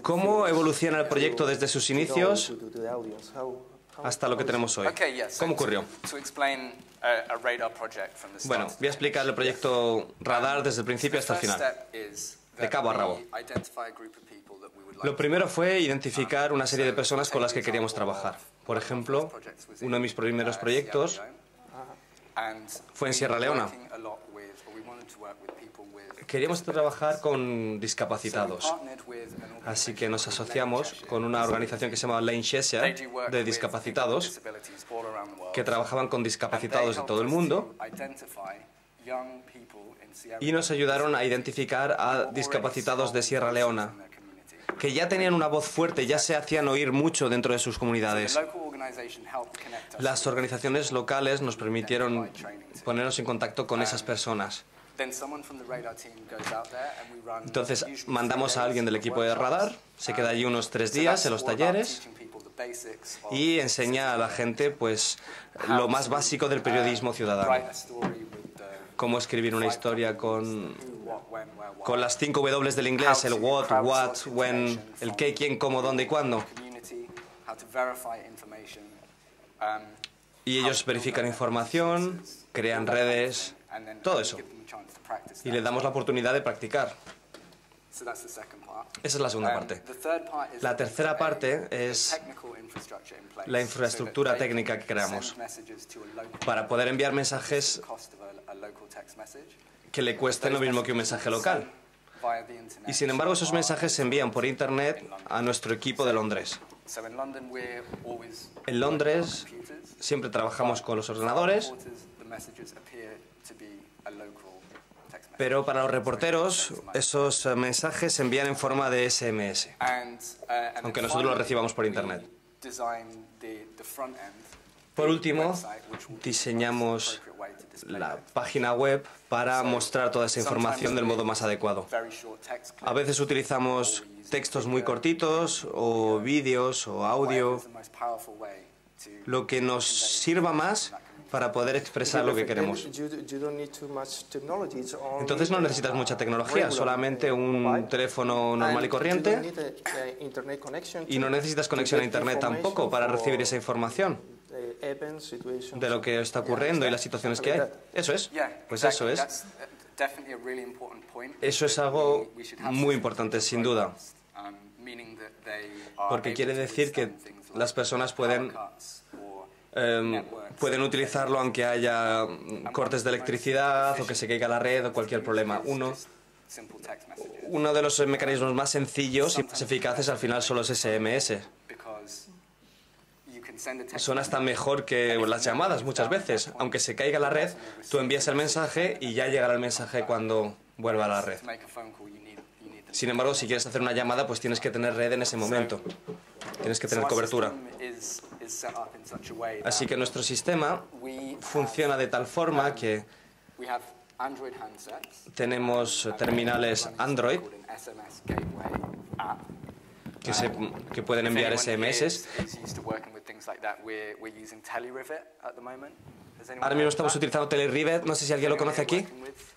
¿Cómo evoluciona el proyecto desde sus inicios hasta lo que tenemos hoy? ¿Cómo ocurrió? Bueno, voy a explicar el proyecto Radar desde el principio hasta el final, de cabo a rabo. Lo primero fue identificar una serie de personas con las que queríamos trabajar. Por ejemplo, uno de mis primeros proyectos fue en Sierra Leona. Queríamos trabajar con discapacitados, así que nos asociamos con una organización que se llama Lane Cheshire, de discapacitados, que trabajaban con discapacitados de todo el mundo, y nos ayudaron a identificar a discapacitados de Sierra Leona, que ya tenían una voz fuerte, ya se hacían oír mucho dentro de sus comunidades. Las organizaciones locales nos permitieron ponernos en contacto con esas personas. Entonces mandamos a alguien del equipo de Radar, se queda allí unos 3 días en los talleres y enseña a la gente pues lo más básico del periodismo ciudadano. Cómo escribir una historia con las 5 W del inglés, el what, when, el qué, quién, cómo, dónde y cuándo. Y ellos verifican información, crean redes, todo eso. Y le damos la oportunidad de practicar. Esa es la segunda parte. La tercera parte es la infraestructura técnica que creamos para poder enviar mensajes que le cuesten lo mismo que un mensaje local. Y sin embargo, esos mensajes se envían por Internet a nuestro equipo de Londres. En Londres siempre trabajamos con los ordenadores, pero para los reporteros esos mensajes se envían en forma de SMS, aunque nosotros los recibamos por Internet. Por último, diseñamos la página web para mostrar toda esa información del modo más adecuado. A veces utilizamos textos muy cortitos, o vídeos, o audio, lo que nos sirva más para poder expresar lo que queremos. Entonces no necesitas mucha tecnología, solamente un teléfono normal y corriente, y no necesitas conexión a Internet tampoco para recibir esa información de lo que está ocurriendo y las situaciones que hay. Eso es, pues eso es. Eso es algo muy importante, sin duda, porque quiere decir que las personas pueden utilizarlo aunque haya cortes de electricidad o que se caiga la red o cualquier problema. Uno de los mecanismos más sencillos y más eficaces al final son los SMS. Son hasta mejor que las llamadas muchas veces. Aunque se caiga la red, tú envías el mensaje y ya llegará el mensaje cuando vuelva a la red. Sin embargo, si quieres hacer una llamada, pues tienes que tener red en ese momento. Tienes que tener cobertura. Así que nuestro sistema funciona de tal forma que tenemos terminales Android que pueden enviar SMS. Ahora mismo estamos utilizando TeleRivet. No sé si alguien lo conoce aquí.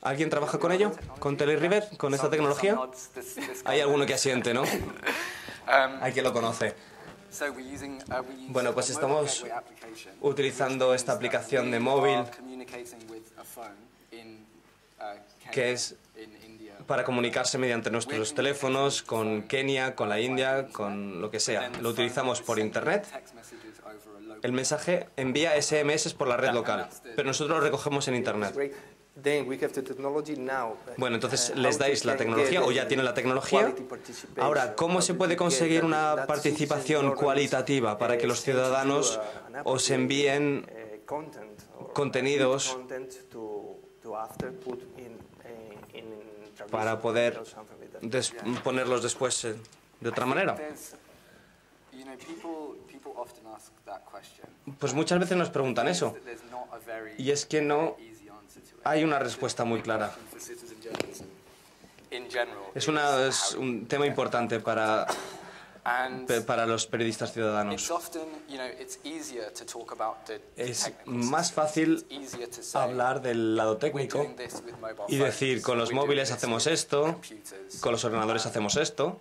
¿Alguien trabaja con ello? ¿Con TeleRivet? ¿Con esta tecnología? Hay alguno que asiente, ¿no? ¿Hay quien lo conoce? Bueno, pues estamos utilizando esta aplicación de móvil que es para comunicarse mediante nuestros teléfonos con Kenia, con la India, con lo que sea. Lo utilizamos por Internet. El mensaje envía SMS por la red local, pero nosotros lo recogemos en Internet. Bueno, entonces les dais la tecnología o ya tienen la tecnología. Ahora, ¿cómo se puede conseguir una participación cualitativa para que los ciudadanos os envíen contenidos para poder ponerlos después de otra manera? Pues muchas veces nos preguntan eso, y es que no hay una respuesta muy clara. Es un tema importante para para los periodistas ciudadanos. Es más fácil hablar del lado técnico y decir, con los móviles hacemos esto, con los ordenadores hacemos esto,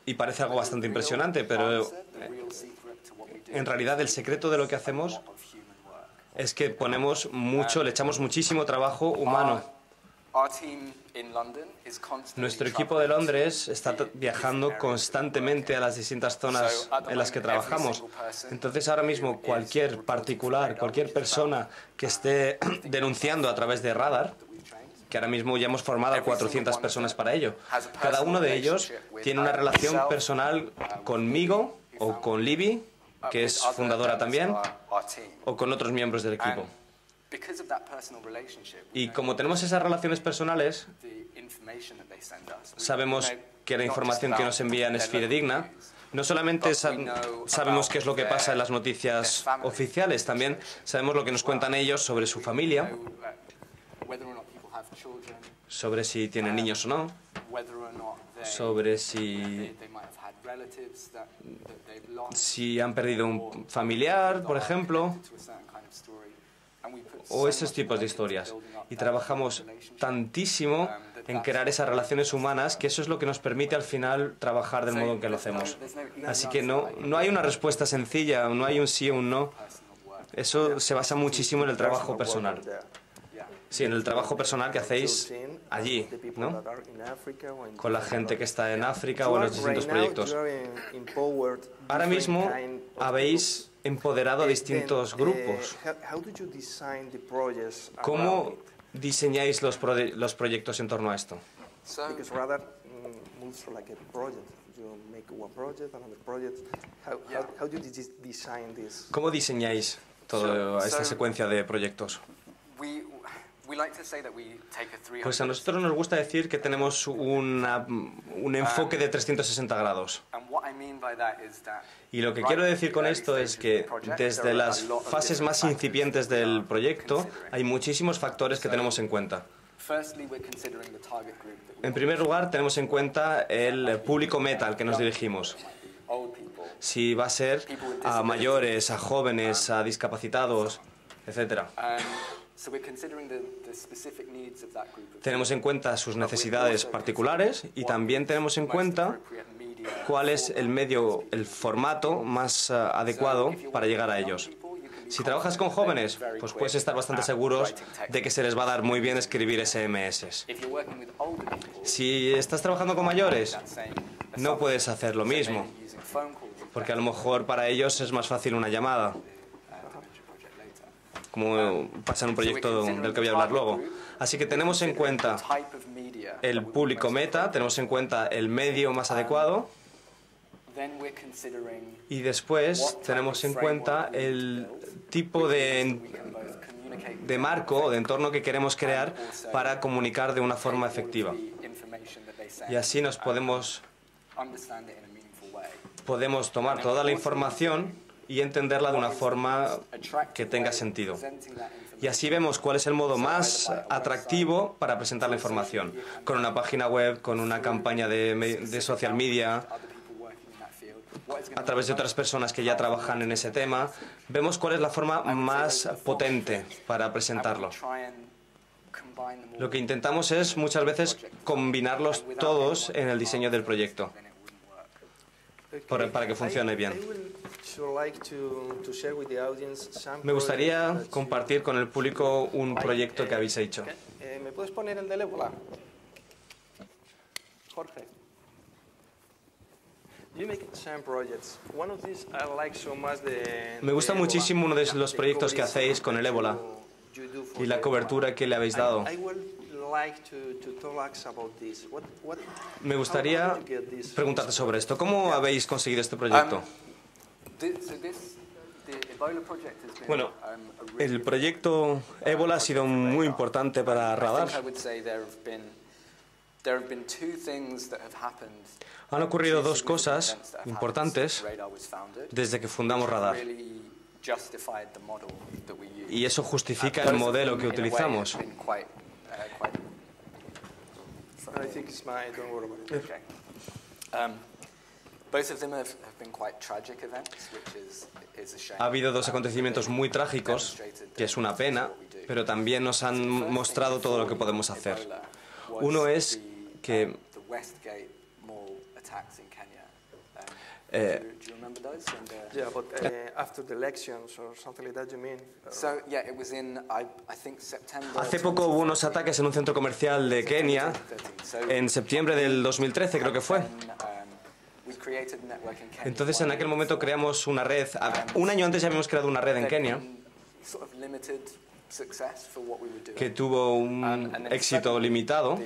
y parece algo bastante impresionante, pero en realidad el secreto de lo que hacemos es que le echamos muchísimo trabajo humano. Nuestro equipo de Londres está viajando constantemente a las distintas zonas en las que trabajamos. Entonces, ahora mismo, cualquier particular, cualquier persona que esté denunciando a través de Radar, que ahora mismo ya hemos formado a 400 personas para ello, cada uno de ellos tiene una relación personal conmigo o con Libby, que es fundadora también, o con otros miembros del equipo. Y como tenemos esas relaciones personales, sabemos que la información que nos envían es fidedigna. No solamente sabemos qué es lo que pasa en las noticias oficiales, también sabemos lo que nos cuentan ellos sobre su familia, sobre si tienen niños o no, sobre si han perdido un familiar, por ejemplo, o esos tipos de historias. Y trabajamos tantísimo en crear esas relaciones humanas que eso es lo que nos permite al final trabajar del modo en que lo hacemos. Así que no hay una respuesta sencilla, no hay un sí o un no. Eso se basa muchísimo en el trabajo personal. Sí, en el trabajo personal que hacéis allí, ¿no? Con la gente que está en África o en los distintos proyectos. Ahora mismo habéis empoderado a distintos grupos. ¿Cómo diseñáis los proyectos en torno a esto? ¿Cómo diseñáis toda esta secuencia de proyectos? Pues a nosotros nos gusta decir que tenemos un enfoque de 360 grados. Y lo que quiero decir con esto es que desde las fases más incipientes del proyecto hay muchísimos factores que tenemos en cuenta. En primer lugar, tenemos en cuenta el público meta al que nos dirigimos. Si va a ser a mayores, a jóvenes, a discapacitados, etcétera. Tenemos en cuenta sus necesidades particulares y también tenemos en cuenta cuál es el formato más adecuado para llegar a ellos. Si trabajas con jóvenes, pues puedes estar bastante seguros de que se les va a dar muy bien escribir SMS. Si estás trabajando con mayores, no puedes hacer lo mismo, porque a lo mejor para ellos es más fácil una llamada, como pasa en un proyecto del que voy a hablar luego. Así que tenemos en cuenta el público meta, tenemos en cuenta el medio más adecuado y después tenemos en cuenta el tipo de marco o de entorno que queremos crear para comunicar de una forma efectiva. Y así nos podemos tomar toda la información y entenderla de una forma que tenga sentido. Y así vemos cuál es el modo más atractivo para presentar la información. Con una página web, con una campaña de social media, a través de otras personas que ya trabajan en ese tema, vemos cuál es la forma más potente para presentarlo. Lo que intentamos es muchas veces combinarlos todos en el diseño del proyecto para que funcione bien. Me gustaría compartir con el público un proyecto que habéis hecho. ¿Me puedes poner el del ébola? Jorge. Me gusta muchísimo uno de los proyectos que hacéis con el ébola y la cobertura que le habéis dado. Me gustaría preguntarte sobre esto. ¿Cómo habéis conseguido este proyecto? Bueno, el proyecto ébola ha sido muy importante para Radar. Han ocurrido dos cosas importantes desde que fundamos Radar. Y eso justifica el modelo que utilizamos. Ha habido dos acontecimientos muy trágicos, que es una pena, pero también nos han mostrado todo lo que podemos hacer. Uno es que Yeah, but after the elections or something like that, you mean? hace poco hubo unos ataques en un centro comercial de Kenia, en septiembre del 2013 creo que fue. Entonces en aquel momento creamos una red. Un año antes ya habíamos creado una red en Kenia que tuvo un éxito limitado.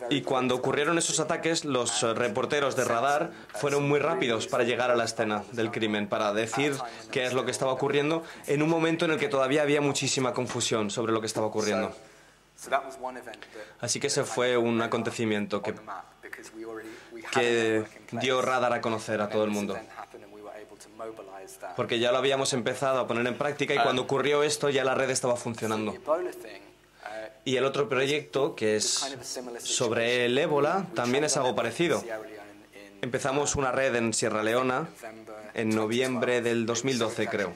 Y cuando ocurrieron esos ataques, los reporteros de radar fueron muy rápidos para llegar a la escena del crimen, para decir qué es lo que estaba ocurriendo en un momento en el que todavía había muchísima confusión sobre lo que estaba ocurriendo. Así que ese fue un acontecimiento que dio radar a conocer a todo el mundo. Porque ya lo habíamos empezado a poner en práctica y cuando ocurrió esto ya la red estaba funcionando. Y el otro proyecto, que es sobre el ébola, también es algo parecido. Empezamos una red en Sierra Leona en noviembre del 2012, creo.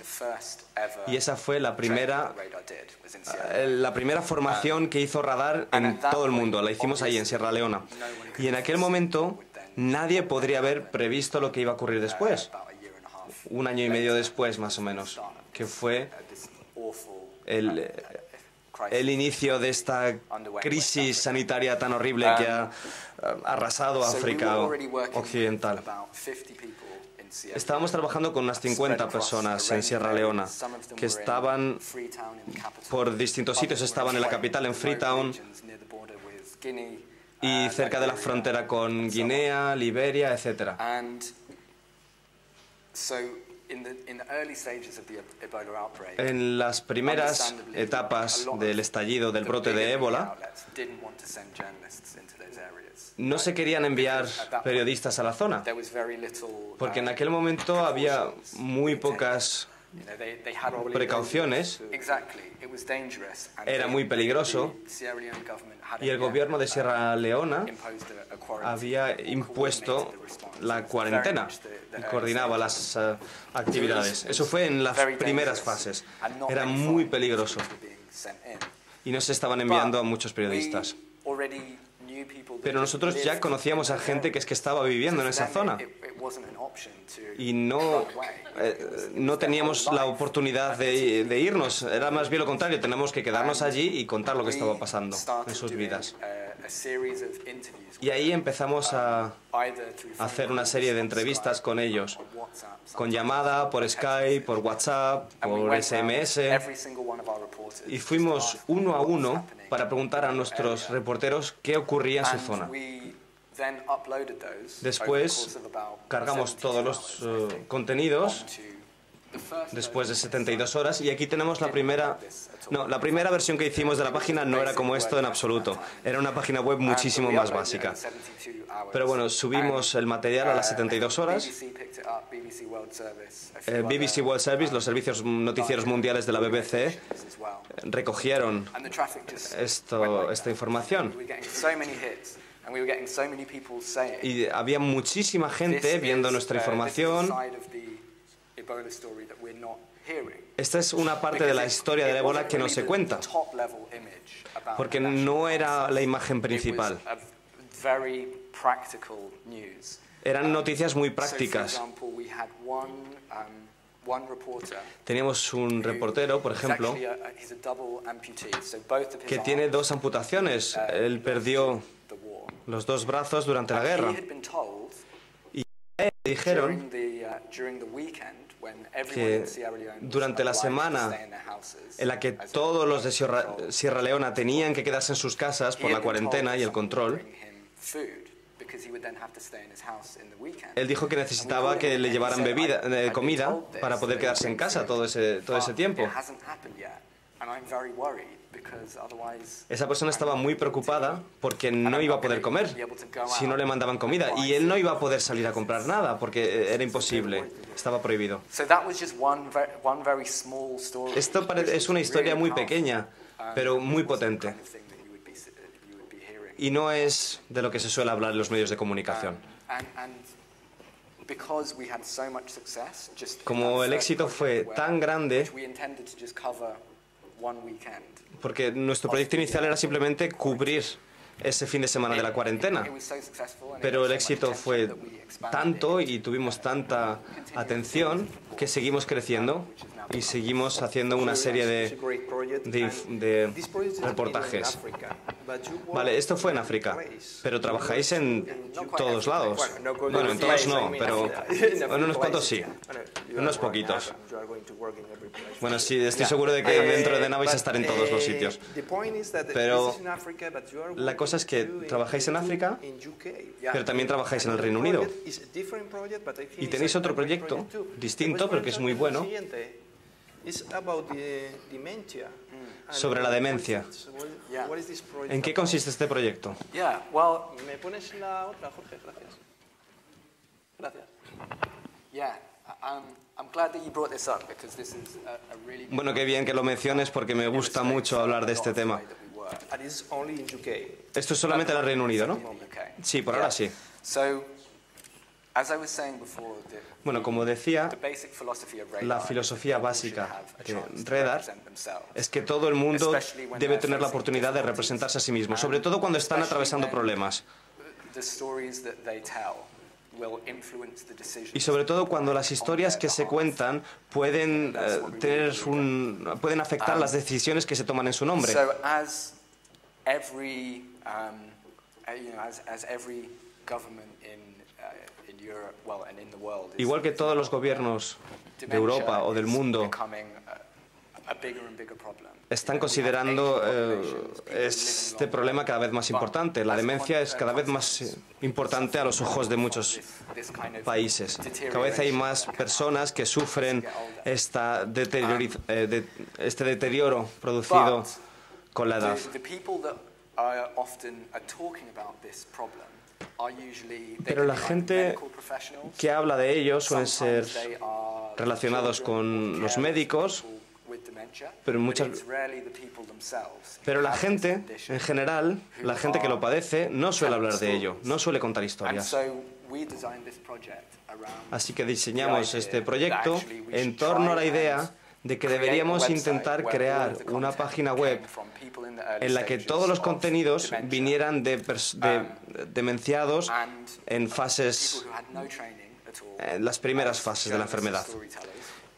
Y esa fue la primera formación que hizo radar en todo el mundo. La hicimos ahí, en Sierra Leona. Y en aquel momento nadie podría haber previsto lo que iba a ocurrir después. Un año y medio después, más o menos, que fue el inicio de esta crisis sanitaria tan horrible que ha arrasado África Occidental. Estábamos trabajando con unas 50 personas en Sierra Leona, que estaban por distintos sitios. Estaban en la capital, en Freetown, y cerca de la frontera con Guinea, Liberia, etc. En las primeras etapas del estallido del brote de ébola, no se querían enviar periodistas a la zona, porque en aquel momento había muy pocas precauciones, era muy peligroso y el gobierno de Sierra Leona había impuesto la cuarentena y coordinaba las actividades. Eso fue en las primeras fases. Era muy peligroso y no se estaban enviando a muchos periodistas. Pero nosotros ya conocíamos a gente que estaba viviendo en esa zona y no teníamos la oportunidad de irnos. Era más bien lo contrario, tenemos que quedarnos allí y contar lo que estaba pasando en sus vidas. Y ahí empezamos a hacer una serie de entrevistas con ellos, con llamada, por Skype, por WhatsApp, por SMS, y fuimos uno a uno para preguntar a nuestros reporteros qué ocurría en su zona. Después cargamos todos los contenidos después de 72 horas y aquí tenemos la primera... No, la primera versión que hicimos de la página no era como esto en absoluto. Era una página web muchísimo más básica. Pero bueno, subimos el material a las 72 horas. BBC World Service, los servicios noticieros mundiales de la BBC, recogieron esta información. Y había muchísima gente viendo nuestra información. Esta es una parte de la historia del ébola que no se cuenta, porque no era la imagen principal. Eran noticias muy prácticas. Teníamos un reportero, por ejemplo, que tiene dos amputaciones. Él perdió los dos brazos durante la guerra. Y le dijeron que durante la semana en la que todos los de Sierra Leona tenían que quedarse en sus casas por la cuarentena y el control, él dijo que necesitaba que le llevaran comida para poder quedarse en casa todo ese tiempo. Esa persona estaba muy preocupada porque no iba a poder comer si no le mandaban comida y él no iba a poder salir a comprar nada porque era imposible, estaba prohibido. Esto es una historia muy pequeña, pero muy potente. y no es de lo que se suele hablar en los medios de comunicación. Como el éxito fue tan grande, porque nuestro proyecto inicial era simplemente cubrir ese fin de semana de la cuarentena, pero el éxito fue tanto y tuvimos tanta atención que seguimos creciendo y seguimos haciendo una serie de reportajes. Vale, esto fue en África, pero trabajáis en todos lados. Bueno, en todos no, pero en unos cuantos sí, en unos poquitos. Bueno, sí, estoy seguro de que dentro de nada vais a estar en todos los sitios. Pero la cosa es que trabajáis en África, pero también trabajáis en el Reino Unido. Y tenéis otro proyecto distinto, pero que es muy bueno, sobre la demencia. ¿En qué consiste este proyecto? ¿Me pones la otra, Jorge? Gracias. Gracias. Bueno, qué bien que lo menciones porque me gusta mucho hablar de este tema. Esto es solamente en el Reino Unido, ¿no? Sí, por ahora sí. Bueno, como decía, la filosofía básica de Redar es que todo el mundo debe tener la oportunidad de representarse a sí mismo, sobre todo cuando están atravesando problemas. Y sobre todo cuando las historias que se cuentan pueden pueden afectar las decisiones que se toman en su nombre. Igual que todos los gobiernos de Europa o del mundo están considerando este problema cada vez más importante. La demencia es cada vez más importante a los ojos de muchos países. Cada vez hay más personas que sufren este deterioro producido con la edad. Pero la gente que habla de ello suelen ser relacionados con los médicos, pero la gente, en general, la gente que lo padece, no suele hablar de ello, no suele contar historias. Así que diseñamos este proyecto en torno a la idea de que deberíamos intentar crear una página web en la que todos los contenidos vinieran de demenciados en las primeras fases de la enfermedad.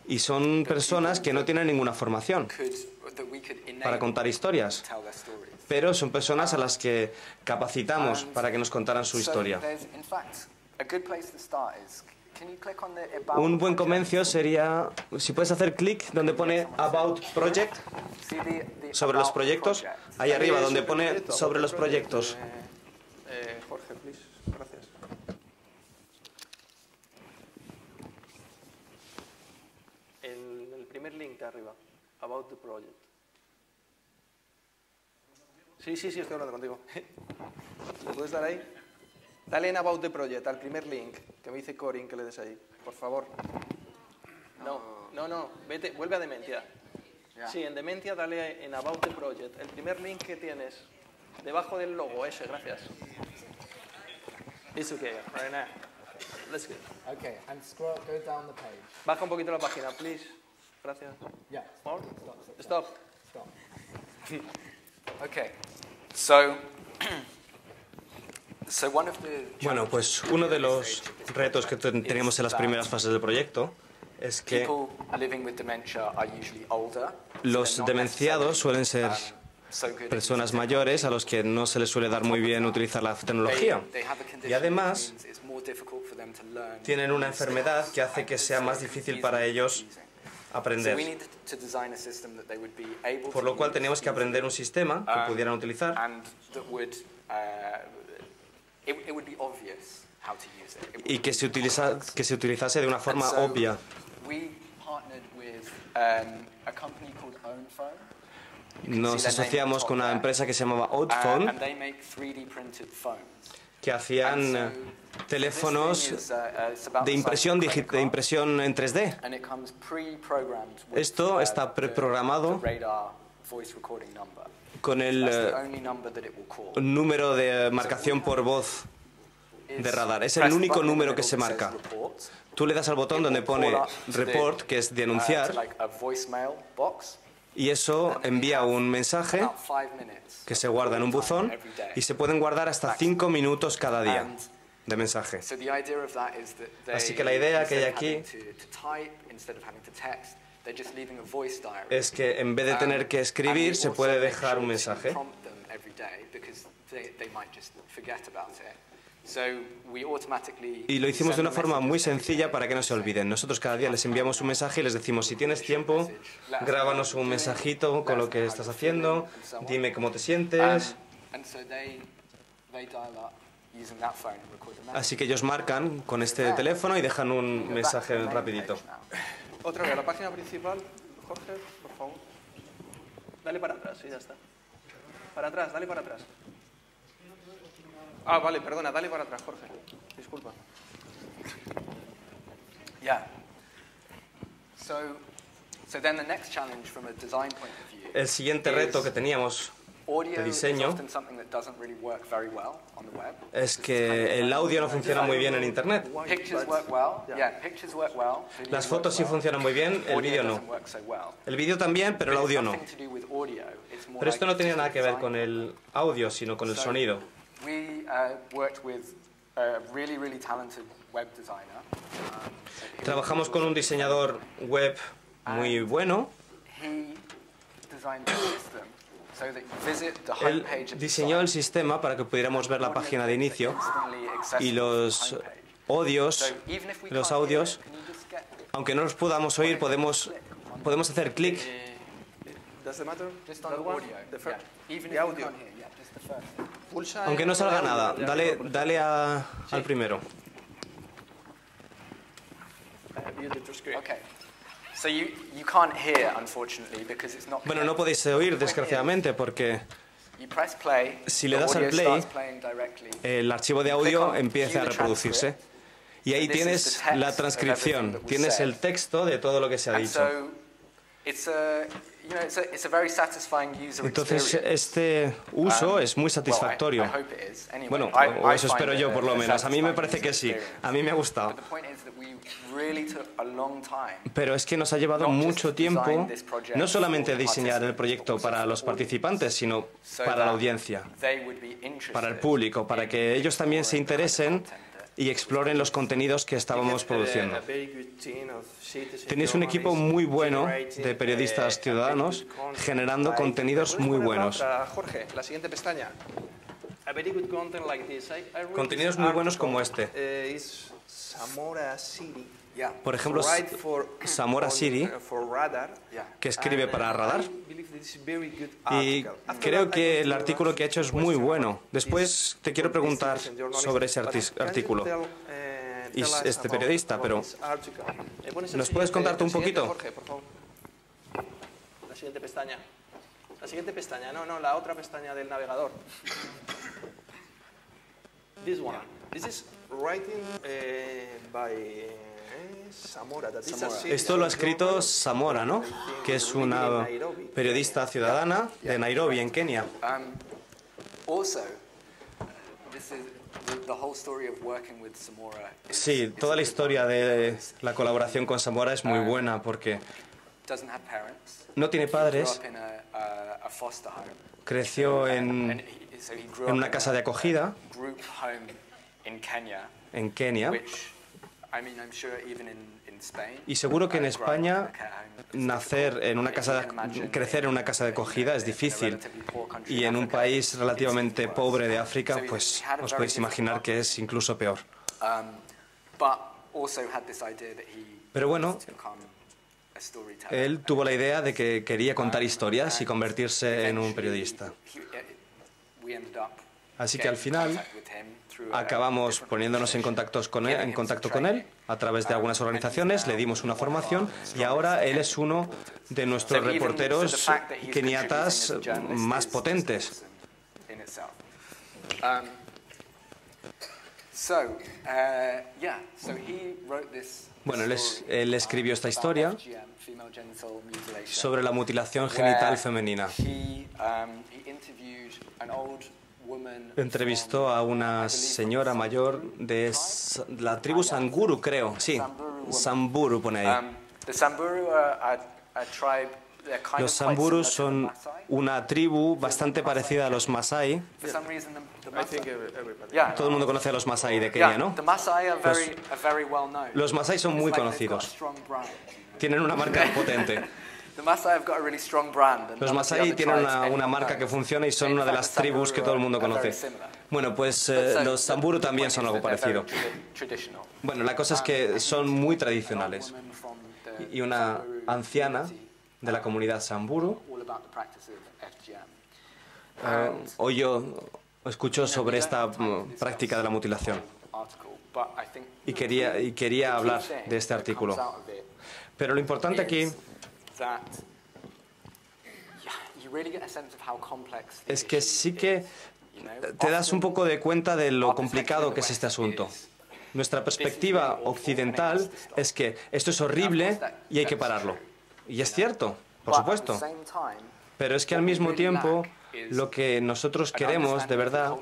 Y son personas que no tienen ninguna formación para contar historias, pero son personas a las que capacitamos para que nos contaran su historia. Un buen comienzo sería, si puedes hacer clic donde pone About Project, sobre los proyectos, ahí arriba donde pone sobre los proyectos. Jorge, please. Gracias. El primer link de arriba, About the Project. Sí, estoy hablando contigo. ¿Lo puedes dar ahí? Dale en About the Project, al primer link, que me dice Corin que le des ahí, por favor. No, vete, vuelve a Dementia. Sí, en Dementia dale en About the Project. El primer link que tienes, debajo del logo, ese, gracias. It's okay, right now. Let's go. Okay, and go down the page. Baja un poquito la página, please. Gracias. Yeah. More? Stop. Okay. Bueno, pues uno de los retos que teníamos en las primeras fases del proyecto es que los demenciados suelen ser personas mayores a los que no se les suele dar muy bien utilizar la tecnología. Y además tienen una enfermedad que hace que sea más difícil para ellos aprender. Por lo cual teníamos que aprender un sistema que pudieran utilizar y que se utilizase de una forma obvia. Nos asociamos con una empresa que se llamaba Outphone, que hacían teléfonos de impresión en 3D. Esto está preprogramado con el número de marcación por voz de radar. Es el único número que se marca. Tú le das al botón donde pone report, que es denunciar, y eso envía un mensaje que se guarda en un buzón y se pueden guardar hasta 5 minutos cada día de mensaje. Así que la idea que hay aquí es que en vez de tener que escribir, se puede dejar un mensaje. Y lo hicimos de una forma muy sencilla para que no se olviden. Nosotros cada día les enviamos un mensaje y les decimos, si tienes tiempo, grábanos un mensajito con lo que estás haciendo, dime cómo te sientes. Así que ellos marcan con este teléfono y dejan un mensaje rapidito. Otra vez, la página principal. Jorge, por favor. Dale para atrás, sí, ya está. Para atrás, dale para atrás. Ah, vale, perdona, dale para atrás, Jorge. Disculpa. El siguiente reto que teníamos de diseño es que el audio no funciona muy bien en Internet. Las fotos sí funcionan muy bien, el vídeo no. El vídeo también, pero el audio no. Pero esto no tenía nada que ver con el audio, sino con el sonido. Trabajamos con un diseñador web muy bueno. Él diseñó el sistema para que pudiéramos ver la página de inicio y los audios, aunque no los podamos oír, podemos hacer clic. Aunque no salga nada, dale al primero. Bueno, no podéis oír, desgraciadamente, porque si le das al play, el archivo de audio empieza a reproducirse. Y ahí tienes la transcripción, tienes el texto de todo lo que se ha dicho. Entonces, este uso es muy satisfactorio. Bueno, o eso espero yo, por lo menos. A mí me parece que sí. A mí me ha gustado. Pero es que nos ha llevado mucho tiempo, no solamente diseñar el proyecto para los participantes, sino para la audiencia, para el público, para que ellos también se interesen y exploren los contenidos que estábamos produciendo. Tenéis un equipo muy bueno de periodistas ciudadanos generando contenidos muy buenos. Jorge, la siguiente pestaña. Contenidos muy buenos como este. Por ejemplo, Zamora City, que escribe para Radar. Y creo que el artículo que ha hecho es muy bueno. Después te quiero preguntar sobre ese artículo y este periodista, pero ¿nos puedes contarte un poquito? Jorge, por favor. La siguiente pestaña. La siguiente pestaña, no, la otra pestaña del navegador. This one. This is writing by Zamora. Esto lo ha escrito Zamora, ¿no? Que es una periodista ciudadana de Nairobi, en Kenia. Sí, toda la historia de la colaboración con Zamora es muy buena porque no tiene padres, creció en una casa de acogida en Kenia. Y seguro que en España crecer en una casa de acogida es difícil. Y en un país relativamente pobre de África, pues os podéis imaginar que es incluso peor. Pero bueno, él tuvo la idea de que quería contar historias y convertirse en un periodista. Así que al final acabamos poniéndonos en contacto con él a través de algunas organizaciones, le dimos una formación y ahora él es uno de nuestros reporteros keniatas más potentes. Bueno, él escribió esta historia sobre la mutilación genital femenina. Entrevistó a una señora mayor de la tribu Samburu, creo. Sí, Samburu pone ahí. Los Samburus son una tribu bastante parecida a los Masái. Todo el mundo conoce a los Masái de Kenia, ¿no? Los Masái son muy conocidos. Tienen una marca potente. Los Masái tienen una marca que funciona y son una de las tribus que todo el mundo conoce. Bueno, pues los Samburu también son algo parecido. Bueno, la cosa es que son muy tradicionales. Y una anciana de la comunidad Samburu escuchó sobre esta práctica de la mutilación y quería hablar de este artículo. Pero lo importante aquí es que sí que te das un poco de cuenta de lo complicado que es este asunto. Nuestra perspectiva occidental es que esto es horrible y hay que pararlo. Y es cierto, por supuesto. Pero es que al mismo tiempo lo que nosotros queremos de verdad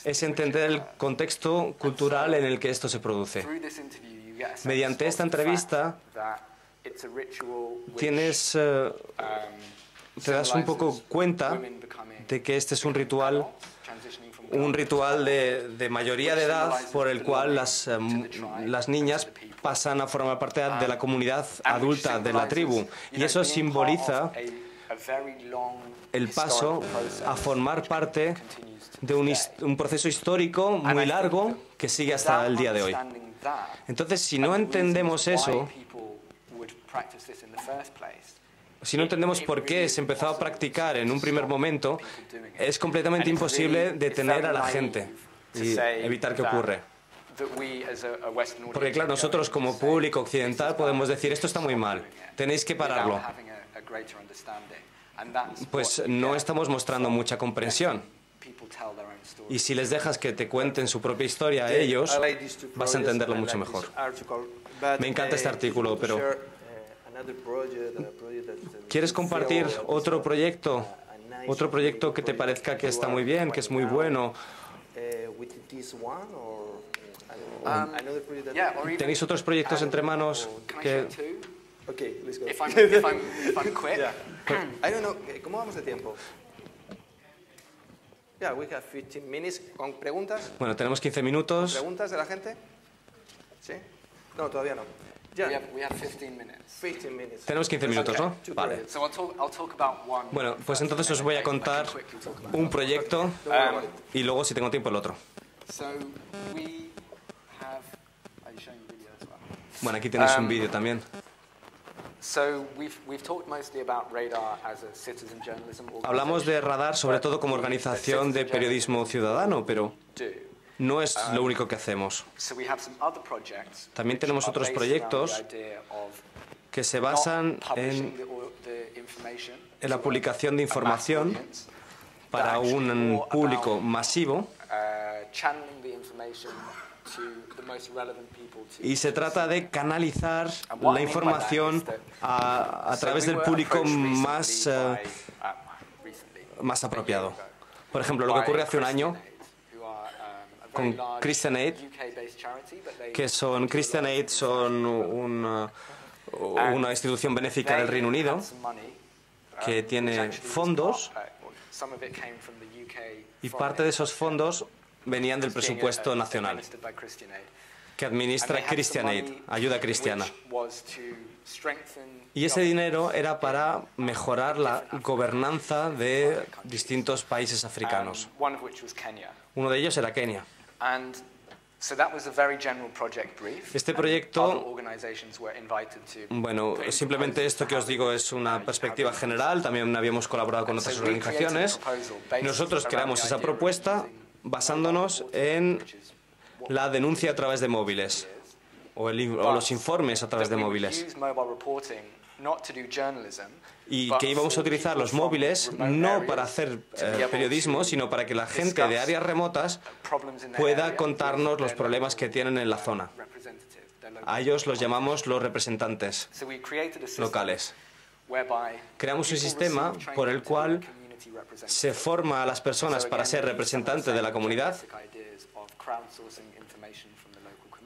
es entender el contexto cultural en el que esto se produce. Mediante esta entrevista te das un poco cuenta de que este es un ritual de mayoría de edad por el cual las niñas pasan a formar parte de la comunidad adulta de la tribu. Y eso simboliza el paso a formar parte de un proceso histórico muy largo que sigue hasta el día de hoy. Entonces, si no entendemos eso, si no entendemos por qué se empezó a practicar en un primer momento, es completamente imposible detener a la gente y evitar que ocurra. Porque claro, nosotros como público occidental podemos decir, esto está muy mal, tenéis que pararlo. Pues no estamos mostrando mucha comprensión. Y si les dejas que te cuenten su propia historia a ellos, vas a entenderlo mucho mejor. Me encanta este artículo, pero ¿quieres compartir otro proyecto? Otro proyecto que te parezca que está muy bien, que es muy bueno. ¿Tenéis otros proyectos entre manos que...? ¿Cómo vamos de tiempo? We have 15 minutes. ¿Con preguntas? Bueno, tenemos 15 minutos. ¿Preguntas de la gente? ¿Sí? No, todavía no. We have 15 minutes. 15 minutes. Tenemos 15 minutos, ¿no? Vale. Bueno, pues entonces os voy a contar un proyecto y luego, si tengo tiempo, el otro. Bueno, aquí tenéis un vídeo también. Hablamos de Radar sobre todo como organización de periodismo ciudadano, pero no es lo único que hacemos. También tenemos otros proyectos que se basan en la publicación de información para un público masivo. Y se trata de canalizar la información a través del público más apropiado. Por ejemplo, lo que ocurre hace un año con Christian Aid, Christian Aid son una institución benéfica del Reino Unido que tiene fondos y parte de esos fondos venían del presupuesto nacional que administra Christian Aid, ayuda cristiana. Y ese dinero era para mejorar la gobernanza de distintos países africanos. Uno de ellos era Kenia. Este proyecto, bueno, simplemente esto que os digo es una perspectiva general, también habíamos colaborado con otras organizaciones. Nosotros creamos esa propuesta basándonos en la denuncia a través de móviles o los informes a través de móviles. y que íbamos a utilizar los móviles no para hacer periodismo, sino para que la gente de áreas remotas pueda contarnos los problemas que tienen en la zona. A ellos los llamamos los representantes locales. Creamos un sistema por el cual se forma a las personas para ser representantes de la comunidad.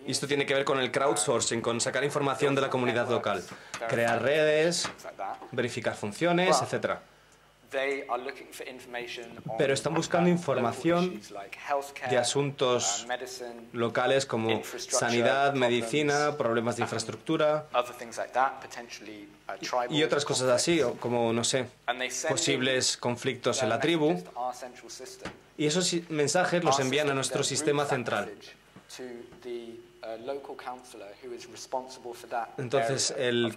Y esto tiene que ver con el crowdsourcing, con sacar información de la comunidad local, crear redes, verificar funciones, etc. Pero están buscando información de asuntos locales como sanidad, medicina, problemas de infraestructura y otras cosas así, como, no sé, posibles conflictos en la tribu. Y esos mensajes los envían a nuestro sistema central. Entonces, el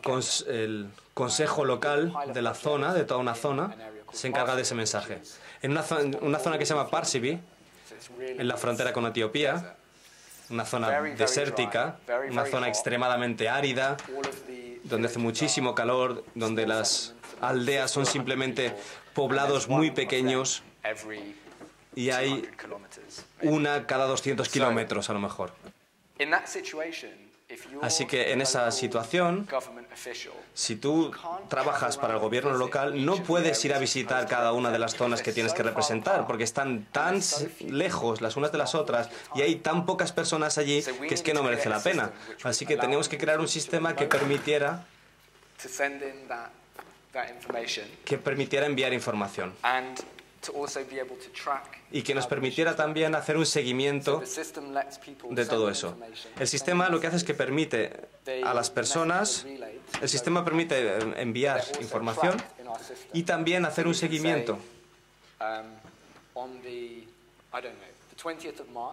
consejo local de la zona, de toda una zona, se encarga de ese mensaje. En una zona que se llama Parsibi, en la frontera con Etiopía, una zona desértica, una zona extremadamente árida, donde hace muchísimo calor, donde las aldeas son simplemente poblados muy pequeños y hay una cada 200 kilómetros a lo mejor. Así que en esa situación, si tú trabajas para el gobierno local, no puedes ir a visitar cada una de las zonas que tienes que representar, porque están tan lejos las unas de las otras y hay tan pocas personas allí que es que no merece la pena. Así que teníamos que crear un sistema que permitiera enviar información y que nos permitiera también hacer un seguimiento de todo eso. El sistema lo que hace es que permite a las personas, el sistema permite enviar información y también hacer un seguimiento.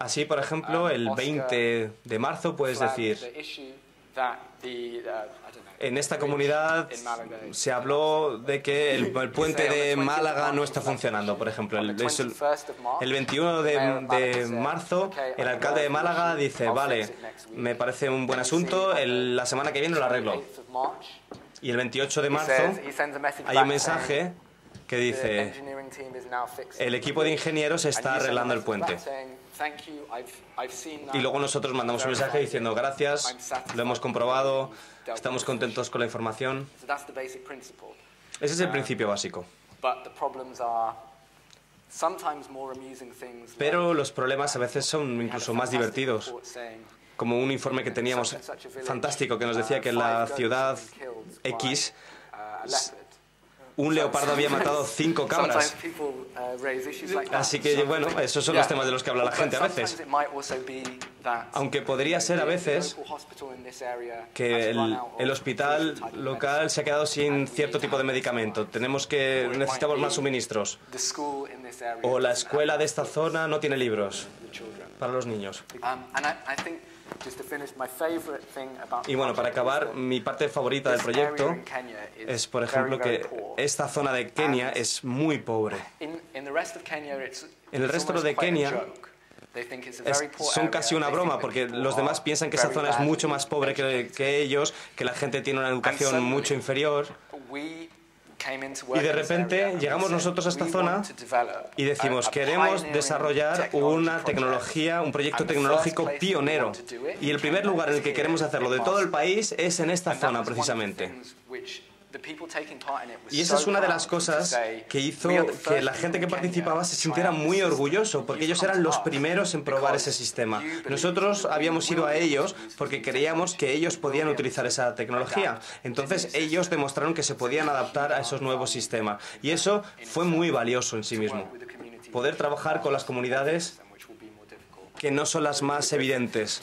Así, por ejemplo, el 20 de marzo puedes decir: en esta comunidad se habló de que el puente de Málaga no está funcionando, por ejemplo. El 21 de marzo, el alcalde de Málaga dice: vale, me parece un buen asunto, la semana que viene lo arreglo. Y el 28 de marzo hay un mensaje que dice: el equipo de ingenieros está arreglando el puente. Y luego nosotros mandamos un mensaje diciendo: gracias, lo hemos comprobado, estamos contentos con la información. Ese es el principio básico. Pero los problemas a veces son incluso más divertidos, como un informe que teníamos fantástico que nos decía que en la ciudad X un leopardo había matado 5 cabras. Así que, bueno, esos son los temas de los que habla la gente a veces. Aunque podría ser a veces que el hospital local se ha quedado sin cierto tipo de medicamento. Necesitamos más suministros. O la escuela de esta zona no tiene libros para los niños. Y bueno, para acabar, mi parte favorita del proyecto es, por ejemplo, que esta zona de Kenia es muy pobre. En el resto de Kenia son casi una broma, porque los demás piensan que esa zona es mucho más pobre que ellos, que la gente tiene una educación mucho inferior. Y de repente llegamos nosotros a esta zona y decimos: queremos desarrollar una tecnología, un proyecto tecnológico pionero. Y el primer lugar en el que queremos hacerlo de todo el país es en esta zona, precisamente. Y esa es una de las cosas que hizo que la gente que participaba se sintiera muy orgulloso, porque ellos eran los primeros en probar ese sistema. Nosotros habíamos ido a ellos porque creíamos que ellos podían utilizar esa tecnología. Entonces ellos demostraron que se podían adaptar a esos nuevos sistemas. Y eso fue muy valioso en sí mismo. Poder trabajar con las comunidades que no son las más evidentes.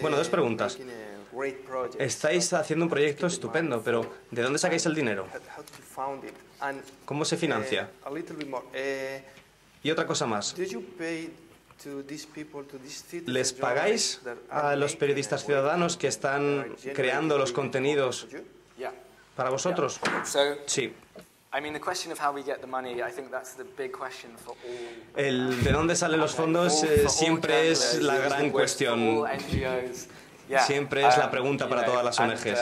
Bueno, 2 preguntas. Estáis haciendo un proyecto estupendo, pero ¿de dónde sacáis el dinero? ¿Cómo se financia? Y otra cosa más. ¿Les pagáis a los periodistas ciudadanos que están creando los contenidos para vosotros? Sí. El de dónde salen los fondos siempre es la gran cuestión. Siempre es la pregunta para todas las ONGs.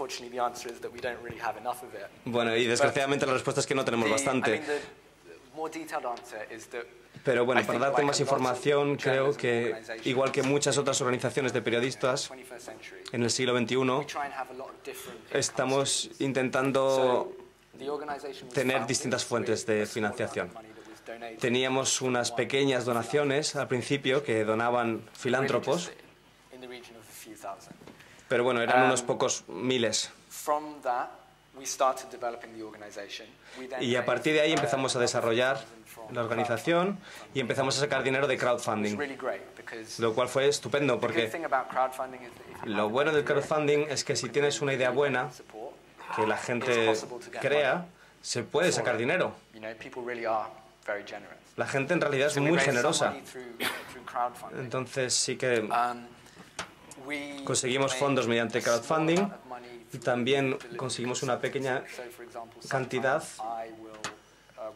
unfortunately, the answer is that we don't really have enough of it. Bueno, y desgraciadamente la respuesta es que no tenemos I bastante. mean, the more detailed answer is that Pero bueno, I para think darte like más a lot of información, creo journalism que organizations igual que muchas otras organizaciones de periodistas 21st century, en el siglo XXI, we try and have a lot of different income estamos streams. intentando So, the organization was tener founded distintas fuentes de with a small amount financiación. of money that was donated Teníamos unas pequeñas donaciones al principio que donaban really filántropos, just in the region of a few thousand. pero bueno, eran unos pocos miles. From that, we started developing the organization. We then Y a partir de ahí empezamos a desarrollar from la organización y empezamos a sacar dinero de It's crowdfunding, really great because lo cual fue estupendo the good porque thing about crowdfunding is that if you lo have bueno an del idea, crowdfunding es que si tienes una idea buena support, que la gente crea, se puede sacar dinero. you know, people really are very generous. La gente en realidad es So we muy raised some generosa. money through crowdfunding. Entonces sí que We conseguimos made fondos mediante a small crowdfunding amount of money y through también delivery. conseguimos una pequeña So, for example, cantidad sometimes I will,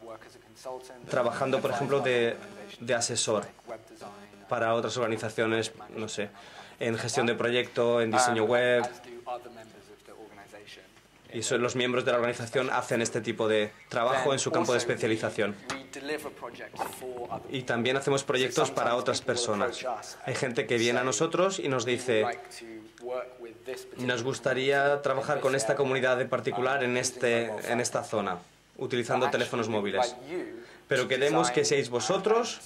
work as a consultant, trabajando, por ejemplo, de organizations asesor like web design, para otras organizaciones, no sé, en gestión de proyecto, en diseño web. as do other members of the organization. Y los miembros de la organización hacen este tipo de trabajo en su campo de especialización. We deliver projects for other Y también hacemos proyectos para otras personas. Hay gente que viene a nosotros y nos dice, like to work with this particular nos gustaría trabajar con esta comunidad en particular en esta zona, utilizando teléfonos móviles. Pero queremos que seáis vosotros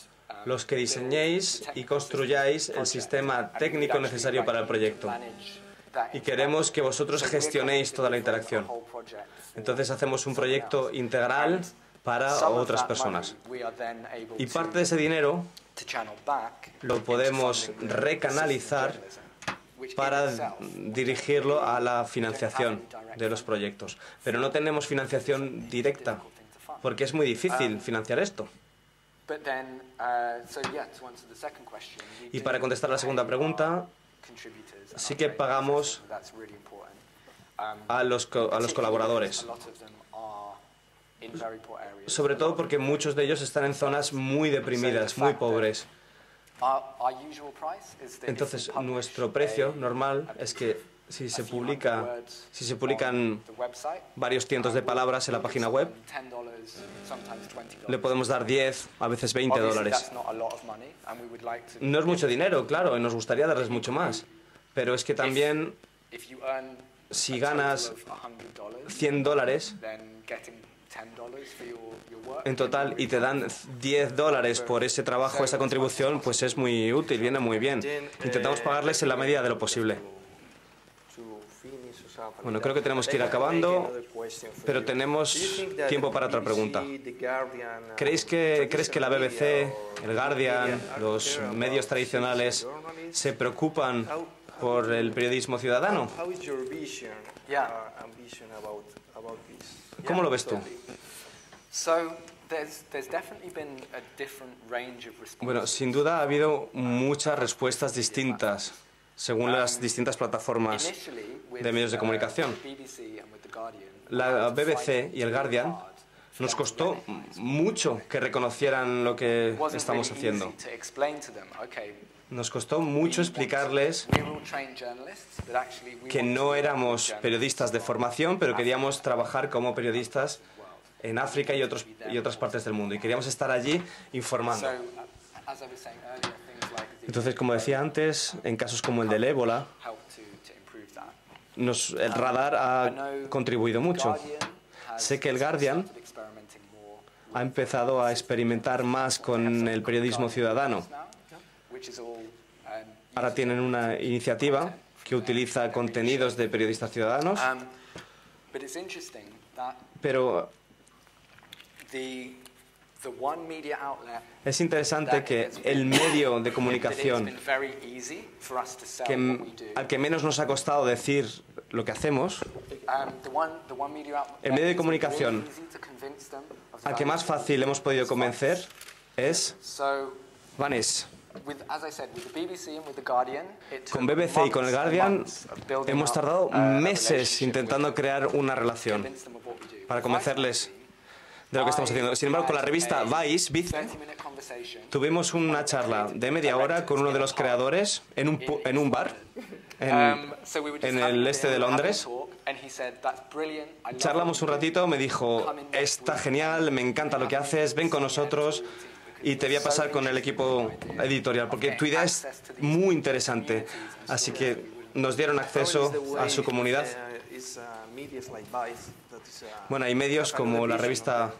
los que diseñéis y construyáis el sistema técnico necesario para el proyecto. Y queremos que vosotros gestionéis toda la interacción. Entonces hacemos un proyecto integral para otras personas. Y parte de ese dinero lo podemos recanalizar para dirigirlo a la financiación de los proyectos. Pero no tenemos financiación directa, porque es muy difícil financiar esto. Y para contestar a la segunda pregunta, sí que pagamos a los colaboradores, sobre todo porque muchos de ellos están en zonas muy deprimidas, muy pobres. Entonces, nuestro precio normal es que si se publican varios cientos de palabras en la página web, le podemos dar 10, a veces 20 dólares. No es mucho dinero, claro, y nos gustaría darles mucho más. Pero es que también, si ganas 100 dólares en total y te dan 10 dólares por ese trabajo, esa contribución, pues es muy útil, viene muy bien. Intentamos pagarles en la medida de lo posible. Bueno, creo que tenemos que ir acabando, pero tenemos tiempo para otra pregunta. ¿Crees que la BBC, el Guardian, los medios tradicionales se preocupan por el periodismo ciudadano? ¿Cómo lo ves tú? Bueno, sin duda ha habido muchas respuestas distintas según las distintas plataformas de medios de comunicación. La BBC y el Guardian nos costó mucho que reconocieran lo que estamos haciendo. Nos costó mucho explicarles que no éramos periodistas de formación, pero queríamos trabajar como periodistas en África y otras partes del mundo. Y queríamos estar allí informando. Entonces, como decía antes, en casos como el del ébola, el radar ha contribuido mucho. Sé que el Guardian ha empezado a experimentar más con el periodismo ciudadano. Ahora tienen una iniciativa que utiliza contenidos de periodistas ciudadanos, pero es interesante que el medio de comunicación al que menos nos ha costado decir lo que hacemos, el medio de comunicación al que más fácil hemos podido convencer es Vanessa. Con BBC y con el Guardian hemos tardado meses intentando crear una relación para convencerles de lo que estamos haciendo. Sin embargo, con la revista Vice, tuvimos una charla de media hora con uno de los creadores en un bar en el este de Londres, And he said, "That's brilliant. I love Charlamos un what you do. ratito, me dijo, está genial, me encanta lo que haces, ven con nosotros y te voy a pasar con el equipo editorial, porque tu idea es muy interesante. Así que nos dieron acceso a su comunidad. Bueno, hay medios como la revista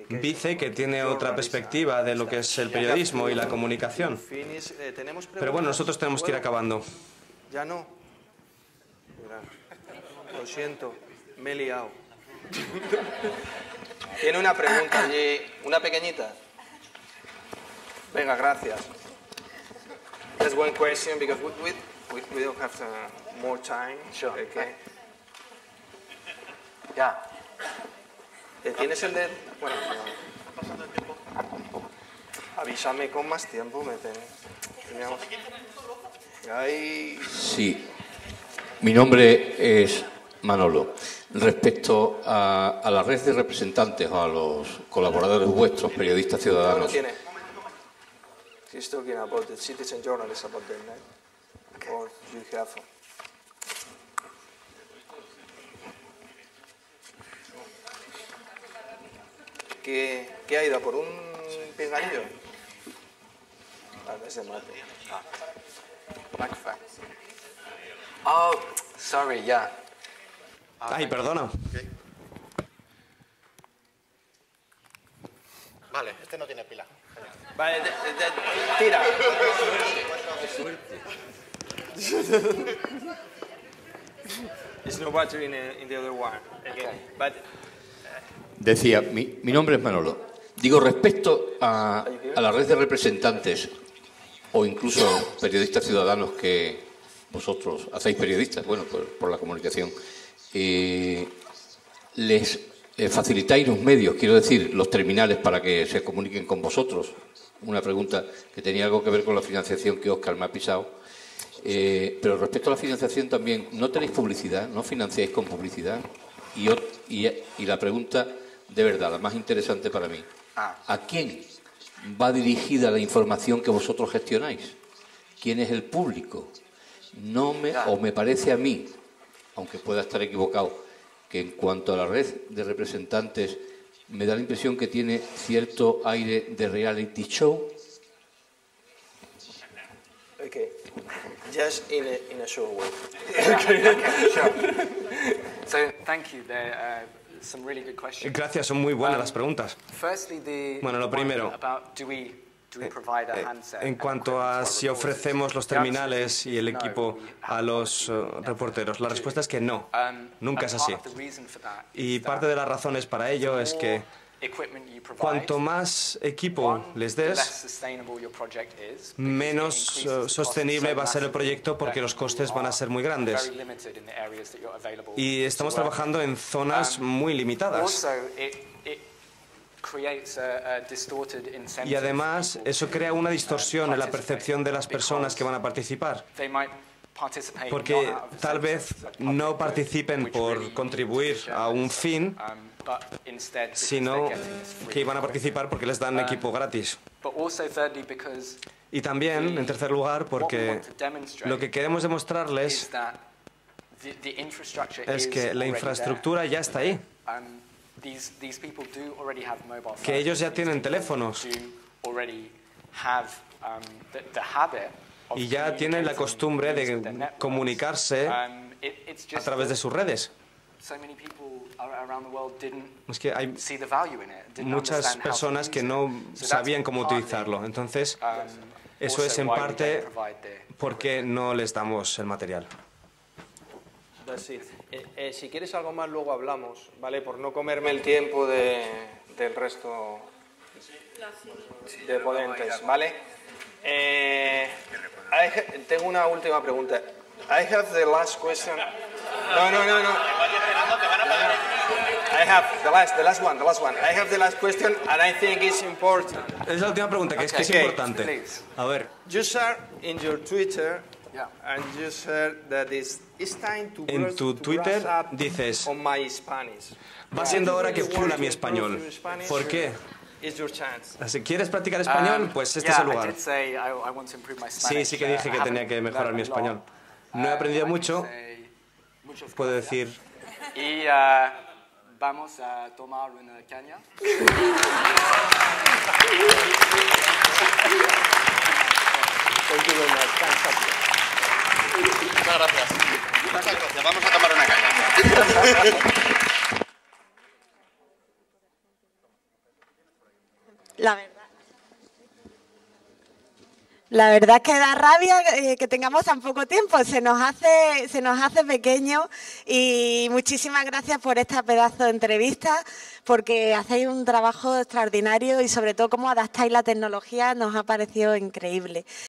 Vice, que tiene otra perspectiva de lo que es el periodismo y la comunicación. Pero bueno, nosotros tenemos que ir acabando. Ya no. Mira, lo siento, me he liado. Tiene una pregunta allí, una pequeñita. Venga, gracias. There's one question because we don't have more time. Sure. Okay. Yeah. ¿Tienes el de...? Bueno, avísame con más tiempo, teníamos... Ahí... Sí, mi nombre es Manolo. Respecto a la red de representantes o a los colaboradores vuestros, periodistas ciudadanos. ¿Lo tiene? He's talking about the citizen journalists about them, right? Or you have... ¿Qué ha ido? ¿Por un pinganillo? Ese mate. Microphone. Oh, sorry, yeah. Ay, perdona. Vale, este no tiene pila. Vale, tira. There's no battery in the other one. Okay. But, Decía, mi nombre es Manolo. Digo, respecto a la red de representantes o incluso periodistas ciudadanos que vosotros hacéis periodistas, bueno, por la comunicación, les facilitáis los medios, quiero decir, los terminales para que se comuniquen con vosotros. Una pregunta que tenía algo que ver con la financiación que Óscar me ha pisado. Pero respecto a la financiación también, ¿no tenéis publicidad? ¿No financiáis con publicidad? Y la pregunta, de verdad, la más interesante para mí, ¿a quién va dirigida la información que vosotros gestionáis? ¿Quién es el público? Me parece a mí, aunque pueda estar equivocado, que en cuanto a la red de representantes me da la impresión que tiene cierto aire de reality show. Okay. Just in a short way. Okay, sure. So, thank you. There are some really good questions. Gracias, son muy buenas las preguntas. Firstly, Bueno, lo primero, about do we provide a handset en cuanto a si ofrecemos los terminales y el equipo a los reporteros, la respuesta es que no, nunca es así. Y parte de las razones para ello es que cuanto más equipo les des, menos sostenible va a ser el proyecto porque los costes van a ser muy grandes. Y estamos trabajando en zonas muy limitadas. Y además, eso crea una distorsión en la percepción de las personas que van a participar. Porque tal vez no participen por contribuir a un fin, sino que iban a participar porque les dan equipo gratis. Y también, en tercer lugar, porque lo que queremos demostrarles es que la infraestructura ya está ahí. Que ellos ya tienen teléfonos y ya tienen la costumbre de comunicarse a través de sus redes. Es que hay muchas personas que no sabían cómo utilizarlo. Entonces, eso es en parte porque no les damos el material. Si quieres algo más, luego hablamos, ¿vale? Por no comerme el tiempo del resto de ponentes, ¿vale? Tengo una última pregunta. I have the last question. No. I have the last one. I have the last question and I think it's important. Es la última pregunta, que es que es importante. A ver. You share in your Twitter and you share that it's time to en tu Twitter dices, on my Spanish. Va siendo hora que pula mi español. ¿Por qué? Si quieres practicar español, pues este es el lugar. Sí que dije que tenía que mejorar mi español. No he aprendido mucho, puedo decir Y vamos a tomar una caña. Muchas gracias. Muchas gracias. Vamos a tomar una caña. La verdad es que da rabia que tengamos tan poco tiempo, se nos hace pequeño y muchísimas gracias por esta pedazo de entrevista porque hacéis un trabajo extraordinario y sobre todo cómo adaptáis la tecnología nos ha parecido increíble.